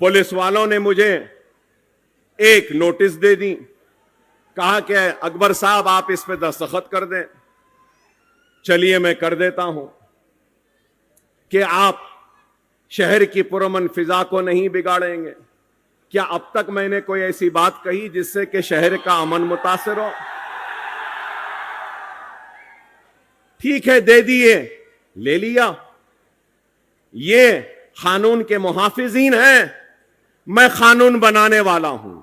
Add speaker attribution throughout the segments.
Speaker 1: Police वालों ने मुझे एक नोटिस दे दी, कहा कि अकबर साहब आप इस पे दस्तखत कर दें। चलिए मैं कर देता हूं कि आप शहर की पुरअमन फिजा को नहीं बिगाड़ेंगे। क्या अब तक मैंने कोई ऐसी बात कही जिससे कि शहर का अमन मुतासिर हो? ठीक है, दे दिए, ले लिया। ये कानून के मुहाफिजीन हैं, मैं कानून बनाने वाला हूं।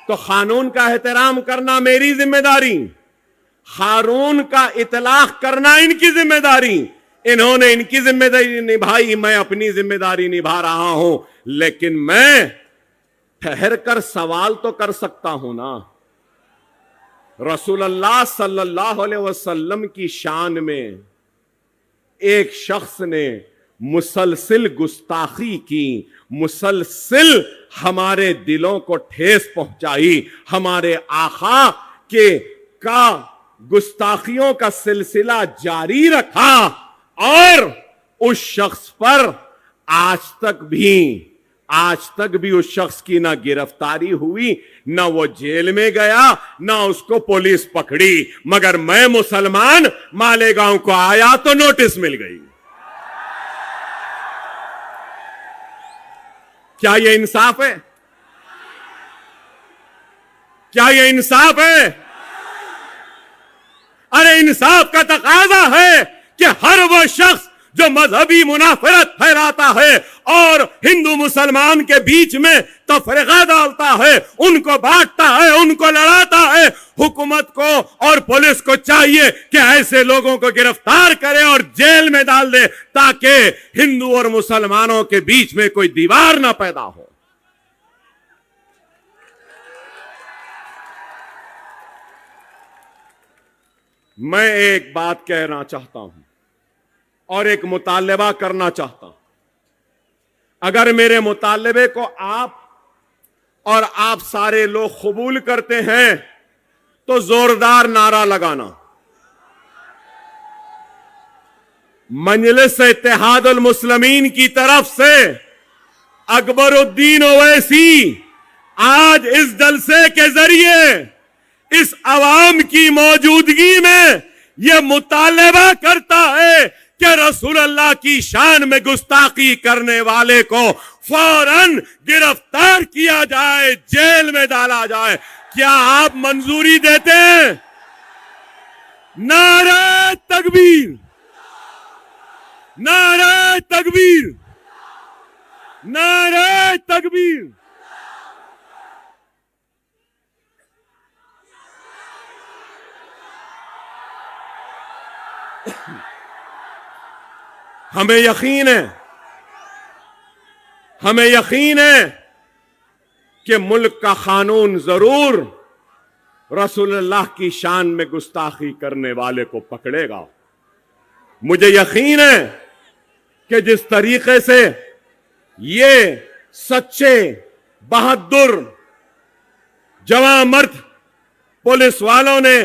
Speaker 1: तो कानून का एहतराम करना मेरी जिम्मेदारी, कानून का इतलाक करना इनकी जिम्मेदारी। इन्होंने इनकी जिम्मेदारी निभाई, मैं अपनी जिम्मेदारी निभा रहा हूं। लेकिन मैं ठहर कर सवाल तो कर सकता हूं ना। रसूलुल्लाह सल्लल्लाहु अलैहि वसल्लम की शान में एक शख्स ने मुसलसिल गुस्ताखी की, मुसलसिल हमारे दिलों को ठेस पहुंचाई, हमारे आका के का गुस्ताखियों का सिलसिला जारी रखा। और उस शख्स पर आज तक भी उस शख्स की ना गिरफ्तारी हुई, ना वो जेल में गया, ना उसको पुलिस पकड़ी। मगर मैं मुसलमान मालेगांव को आया तो नोटिस मिल गई। क्या ये इंसाफ है? क्या ये इंसाफ है? अरे इंसाफ का तकाजा है कि हर वो शख्स जो मजहबी मुनाफरत फैलाता है और हिंदू मुसलमान के बीच में तफरीका डालता है, उनको बांटता है, उनको लड़ाता है, हुकूमत को और पुलिस को चाहिए कि ऐसे लोगों को गिरफ्तार करे और जेल में डाल दे, ताकि हिंदू और मुसलमानों के बीच में कोई दीवार ना पैदा हो। मैं एक बात कहना चाहता हूं और एक मुतालबा करना चाहता हूं। अगर मेरे मुतालबे को आप सारे लोग कबूल करते हैं तो जोरदार नारा लगाना। मजलिस इत्तेहादुल मुस्लिमीन की तरफ से अकबरुद्दीन ओवैसी आज इस जलसे के जरिए इस अवाम की मौजूदगी में यह मुतालबा करता है कि रसूलुल्लाह की शान में गुस्ताखी करने वाले को फौरन गिरफ्तार किया जाए, जेल में डाला जाए। क्या आप मंजूरी देते हैं? नारे तकबीर, नारे तकबीर, नारे तकबीर। हमें यकीन है कि मुल्क का कानून जरूर रसूलुल्लाह की शान में गुस्ताखी करने वाले को पकड़ेगा। मुझे यकीन है कि जिस तरीके से ये सच्चे बहादुर जवां मर्द पुलिस वालों ने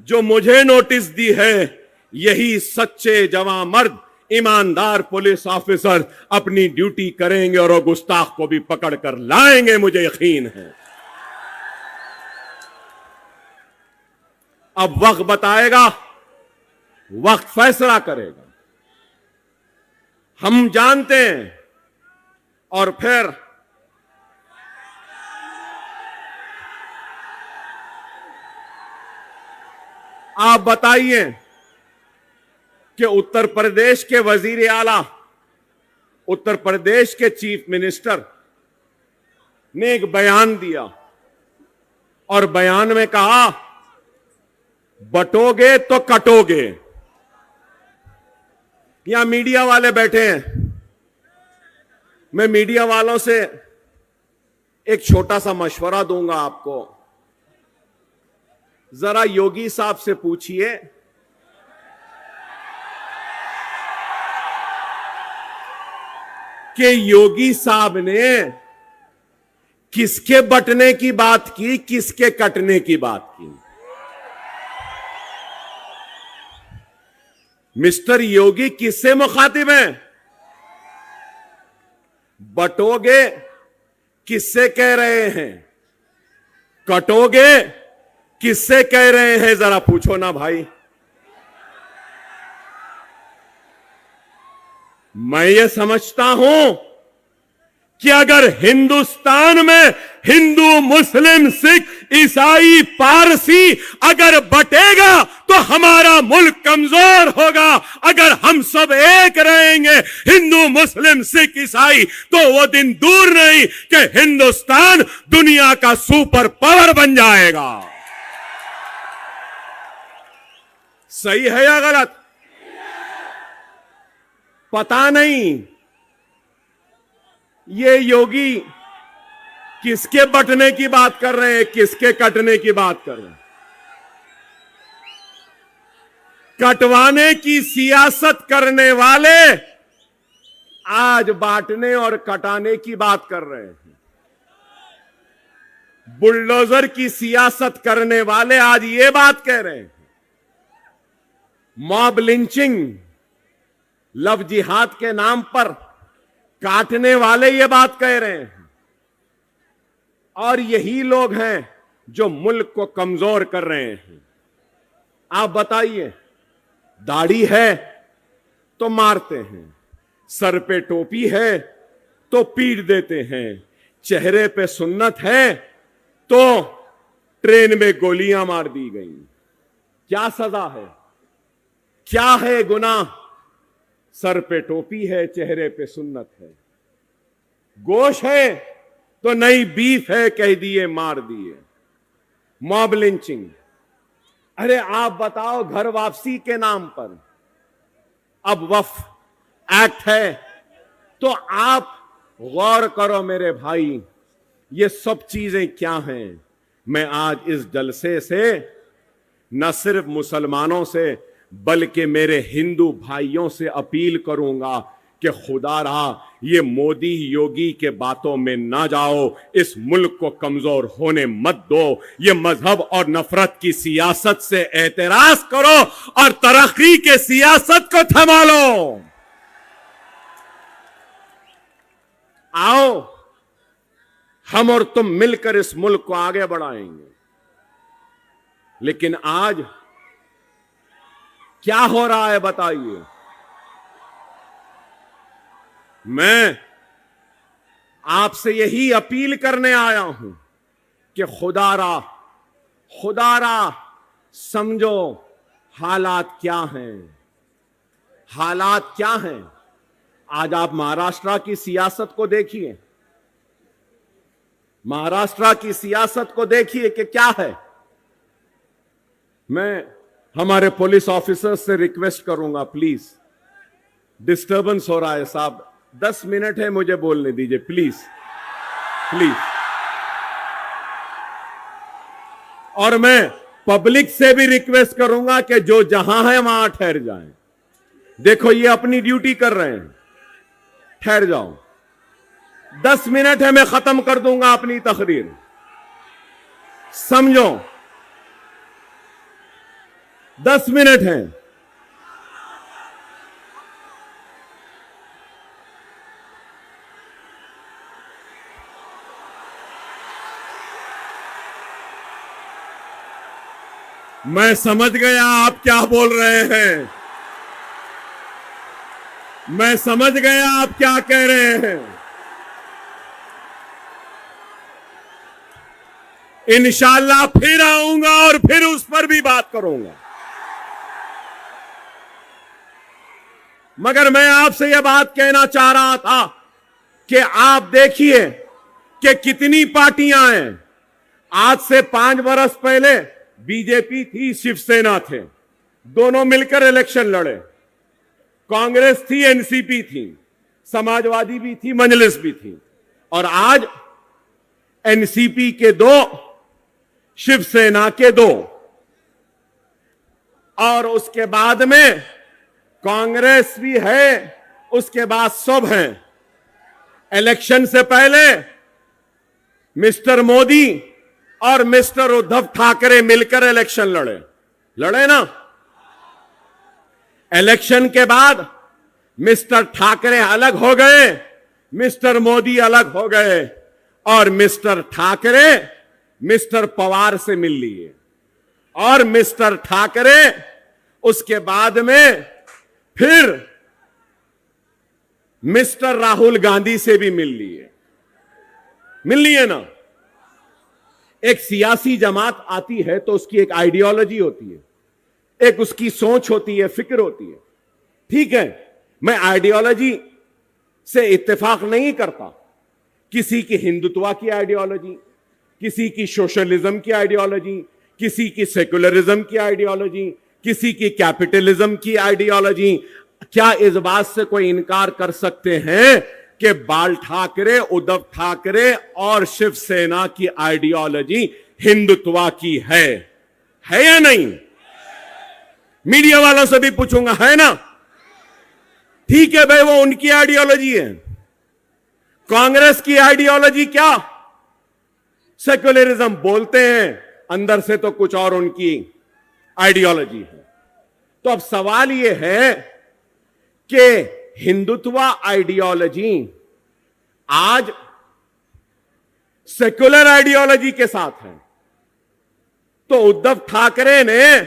Speaker 1: जो मुझे नोटिस दी है, यही सच्चे जवां मर्द ईमानदार पुलिस ऑफिसर अपनी ड्यूटी करेंगे और वो गुस्ताख को भी पकड़ कर लाएंगे, मुझे यकीन है। अब वक्त बताएगा, वक्त फैसला करेगा। हम जानते हैं। और फिर आप बताइए कि उत्तर प्रदेश के वजीर आला, उत्तर प्रदेश के चीफ मिनिस्टर ने एक बयान दिया और बयान में कहा, बटोगे तो कटोगे। यहां मीडिया वाले बैठे हैं, मैं मीडिया वालों से एक छोटा सा मशवरा दूंगा आपको। जरा योगी साहब से पूछिए कि योगी साहब ने किसके बटने की बात की, किसके कटने की बात की। मिस्टर योगी किससे मुखातिब हैं? बटोगे किससे कह रहे हैं? कटोगे किससे कह रहे हैं? जरा पूछो ना भाई। मैं ये समझता हूं कि अगर हिंदुस्तान में हिंदू, मुस्लिम, सिख, ईसाई, पारसी अगर बटेगा तो हमारा मुल्क कमजोर होगा। अगर हम सब एक रहेंगे, हिंदू, मुस्लिम, सिख, ईसाई, तो वो दिन दूर नहीं कि हिंदुस्तान दुनिया का सुपर पावर बन जाएगा। सही है या गलत? पता नहीं ये योगी किसके बटने की बात कर रहे हैं, किसके कटने की बात कर रहे हैं। कटवाने की सियासत करने वाले आज बांटने और कटाने की बात कर रहे हैं। बुलडोजर की सियासत करने वाले आज ये बात कह रहे हैं। मॉब लिंचिंग, लव जिहाद के नाम पर काटने वाले ये बात कह रहे हैं। और यही लोग हैं जो मुल्क को कमजोर कर रहे हैं। आप बताइए, दाढ़ी है तो मारते हैं, सर पे टोपी है तो पीट देते हैं, चेहरे पे सुन्नत है तो ट्रेन में गोलियां मार दी गई। क्या सजा है? क्या है गुनाह? सर पे टोपी है, चेहरे पे सुन्नत है। गोश है तो नई बीफ है, कह दिए मार दिए। Mob lynching. अरे आप बताओ, घर वापसी के नाम पर अब वक्फ एक्ट है, तो आप गौर करो मेरे भाई, ये सब चीजें क्या हैं। मैं आज इस जलसे से न सिर्फ मुसलमानों से बल्कि मेरे हिंदू भाइयों से अपील करूंगा कि खुदा रहा ये मोदी योगी के बातों में ना जाओ, इस मुल्क को कमजोर होने मत दो। ये मजहब और नफरत की सियासत से एतराज करो और तरक्की के सियासत को थमा लो। आओ हम और तुम मिलकर इस मुल्क को आगे बढ़ाएंगे। लेकिन आज क्या हो रहा है बताइए। मैं आपसे यही अपील करने आया हूं कि खुदारा समझो हालात क्या हैं। हालात क्या हैं? आज आप महाराष्ट्र की सियासत को देखिए, महाराष्ट्र की सियासत को देखिए कि क्या है। मैं हमारे पुलिस ऑफिसर्स से रिक्वेस्ट करूंगा, प्लीज, डिस्टर्बेंस हो रहा है साहब, 10 मिनट है, मुझे बोलने दीजिए प्लीज प्लीज। और मैं पब्लिक से भी रिक्वेस्ट करूंगा कि जो जहां है वहां ठहर जाएं। देखो ये अपनी ड्यूटी कर रहे हैं, ठहर जाओ। 10 मिनट है, मैं खत्म कर दूंगा अपनी तकरीर। समझो 10 मिनट हैं। मैं समझ गया आप क्या बोल रहे हैं, मैं समझ गया आप क्या कह रहे हैं। इंशाअल्लाह फिर आऊंगा और फिर उस पर भी बात करूंगा। मगर मैं आपसे यह बात कहना चाह रहा था कि आप देखिए कि कितनी पार्टियां हैं। आज से 5 वर्ष पहले बीजेपी थी, शिवसेना थे, दोनों मिलकर इलेक्शन लड़े। कांग्रेस थी, एनसीपी थी, समाजवादी भी थी, मजलिस भी थी। और आज एनसीपी के 2, शिवसेना के 2, और उसके बाद में कांग्रेस भी है, उसके बाद सब हैं। इलेक्शन से पहले मिस्टर मोदी और मिस्टर उद्धव ठाकरे मिलकर इलेक्शन लड़े ना। इलेक्शन के बाद मिस्टर ठाकरे अलग हो गए, मिस्टर मोदी अलग हो गए और मिस्टर ठाकरे मिस्टर पवार से मिल लिए और मिस्टर ठाकरे उसके बाद में फिर मिस्टर राहुल गांधी से भी मिल लिए ना। एक सियासी जमात आती है तो उसकी एक आइडियोलॉजी होती है, एक उसकी सोच होती है, फिक्र होती है। ठीक है, मैं आइडियोलॉजी से इत्तेफाक नहीं करता। किसी की हिंदुत्व की आइडियोलॉजी, किसी की सोशलिज्म की आइडियोलॉजी, किसी की सेकुलरिज्म की आइडियोलॉजी, किसी की कैपिटलिज्म की आइडियोलॉजी, क्या इस बात से कोई इनकार कर सकते हैं कि बाल ठाकरे, उद्धव ठाकरे और शिवसेना की आइडियोलॉजी हिंदुत्व की है या नहीं? मीडिया वालों से भी पूछूंगा, है ना? ठीक है भाई, वो उनकी आइडियोलॉजी है। कांग्रेस की आइडियोलॉजी क्या? सेक्युलरिज्म बोलते हैं, अंदर से तो कुछ और उनकी आइडियोलॉजी है। तो अब सवाल यह है कि हिंदुत्व आइडियोलॉजी आज सेक्युलर आइडियोलॉजी के साथ है। तो उद्धव ठाकरे ने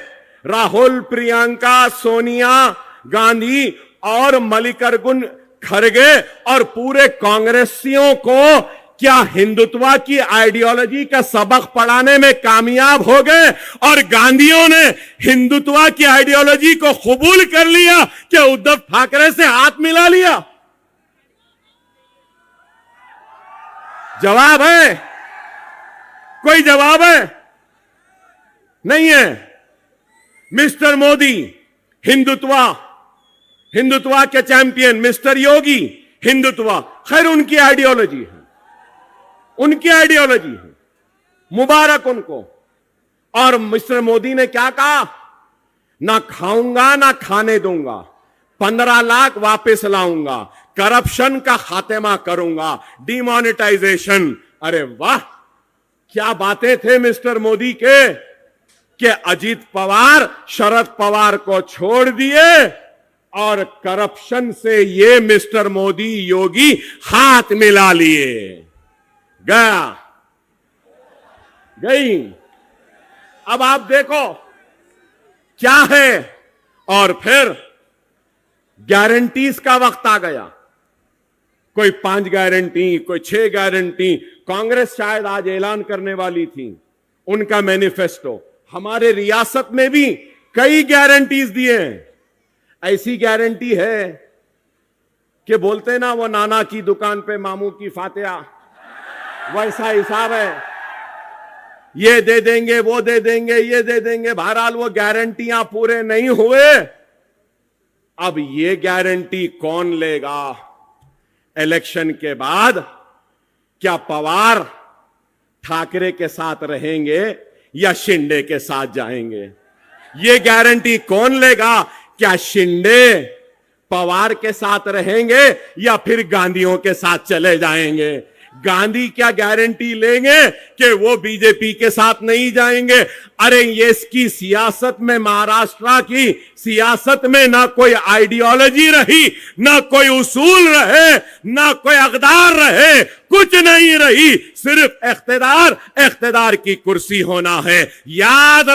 Speaker 1: राहुल, प्रियंका, सोनिया गांधी और मल्लिकार्जुन खड़गे और पूरे कांग्रेसियों को क्या हिंदुत्व की आइडियोलॉजी का सबक पढ़ाने में कामयाब हो गए और गांधीयों ने हिंदुत्व की आइडियोलॉजी को कबूल कर लिया कि उद्धव ठाकरे से हाथ मिला लिया? जवाब है? कोई जवाब है? नहीं है। मिस्टर मोदी हिंदुत्व के चैंपियन, मिस्टर योगी हिंदुत्व, खैर उनकी आइडियोलॉजी है, उनकी आइडियोलॉजी है, मुबारक उनको। और मिस्टर मोदी ने क्या कहा? ना खाऊंगा ना खाने दूंगा, 15 लाख वापस लाऊंगा, करप्शन का खात्मा करूंगा, डिमोनेटाइजेशन। अरे वाह, क्या बातें थे मिस्टर मोदी के कि अजीत पवार शरद पवार को छोड़ दिए और करप्शन से ये मिस्टर मोदी योगी हाथ मिला लिए। गई। अब आप देखो क्या है। और फिर गारंटीज का वक्त आ गया। कोई 5 गारंटी, कोई 6 गारंटी। कांग्रेस शायद आज ऐलान करने वाली थी उनका मैनिफेस्टो। हमारे रियासत में भी कई गारंटीज दिए हैं। ऐसी गारंटी है कि बोलते ना, वो नाना की दुकान पे मामू की फातिहा, वैसा हिसाब है। ये दे देंगे, वो दे देंगे, ये दे देंगे। बहरहाल वो गारंटियां पूरे नहीं हुए। अब ये गारंटी कौन लेगा? इलेक्शन के बाद क्या पवार ठाकरे के साथ रहेंगे या शिंदे के साथ जाएंगे? ये गारंटी कौन लेगा? क्या शिंदे पवार के साथ रहेंगे या फिर गांधीयों के साथ चले जाएंगे? गांधी क्या गारंटी लेंगे कि वो बीजेपी के साथ नहीं जाएंगे? अरे ये इसकी सियासत में, महाराष्ट्र की सियासत में ना कोई आइडियोलॉजी रही, ना कोई उसूल रहे, ना कोई अक़दार रहे, कुछ नहीं रही। सिर्फ इख्तिदार की कुर्सी होना है। याद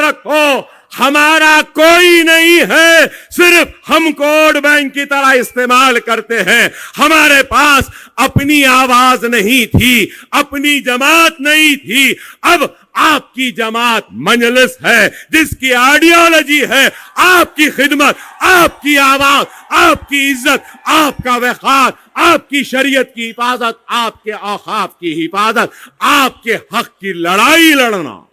Speaker 1: रखो, हमारा कोई नहीं है, सिर्फ हम वोट बैंक की तरह इस्तेमाल करते हैं। हमारे पास अपनी आवाज नहीं थी, अपनी जमात नहीं थी। अब आपकी जमात मजलिस है, जिसकी आइडियोलॉजी है आपकी खिदमत, आपकी आवाज, आपकी इज्जत, आपका वक़ार, आपकी शरीयत की हिफाजत, आपके औकाफ की हिफाजत, आपके हक की लड़ाई लड़ना।